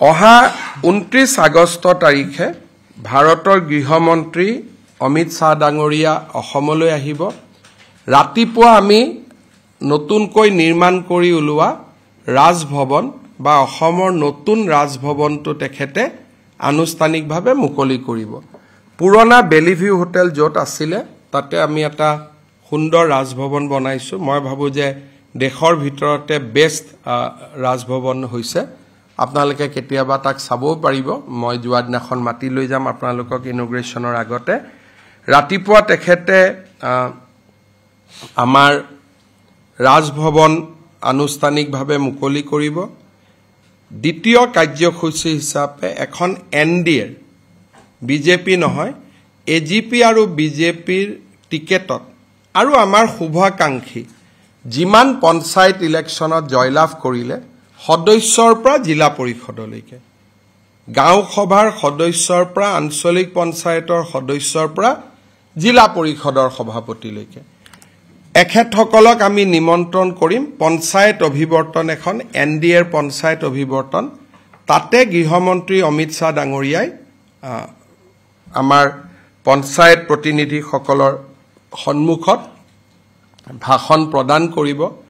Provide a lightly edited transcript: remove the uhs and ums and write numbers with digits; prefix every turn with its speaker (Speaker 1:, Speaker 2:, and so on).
Speaker 1: অহা 29 আগষ্ট তাৰিখে ভাৰতৰ গৃহমন্ত্ৰী অমিত শাহ ডাঙৰীয়া অসমলৈ আহিব। ৰাতিপুৱা আমি নতুনকৈ নিৰ্মাণ কৰি উলোৱা ৰাজভৱন বা অসমৰ নতুন ৰাজভৱনটো তেখেতে আনুষ্ঠানিকভাৱে মুকলি কৰিব। পুৰণা বেলিভিউ হোটেল য'ত আছিলে তাতে আমি এটা সুন্দৰ ৰাজভৱন বনাইছো। মই ভাবো যে দেশৰ ভিতৰতে বেষ্ট ৰাজভৱন হৈছে। আপোনালোকে কেতিয়াবা তাক চাবও পাৰিব। মই যোৱা দিনাখন মাটি লৈ যাম আপোনালোকক ইনগ্ৰেচনৰ আগতে। ৰাতিপুৱা তেখেতে আমাৰ ৰাজভৱন আনুষ্ঠানিকভাৱে মুকলি কৰিব। দ্বিতীয় কাৰ্যসূচী হিচাপে এখন এনডিএৰ বিজেপি নহয় এজিপি আৰু বিজেপিৰ টিকেটত আৰু আমাৰ শুভাকাংক্ষী যিমান পঞ্চায়ত ইলেকশ্যনত জয়লাভ কৰিলে সদস্যৰ পৰা জিলা পৰিষদলৈকে, গাঁও সভাৰ সদস্যৰ পৰা আঞ্চলিক পঞ্চায়তৰ সদস্যৰ পৰা জিলা পৰিষদৰ সভাপতিলৈকে এখেতসকলক আমি নিমন্ত্ৰণ কৰিম। পঞ্চায়ত অভিৱৰ্তন এখন এনডিএৰ পঞ্চায়ত অভিৱৰ্তন, তাতে গৃহমন্ত্ৰী অমিত শাহ ডাঙৰীয়াই আমাৰ পঞ্চায়ত প্ৰতিনিধিসকলৰ সন্মুখত ভাষণ প্ৰদান কৰিব।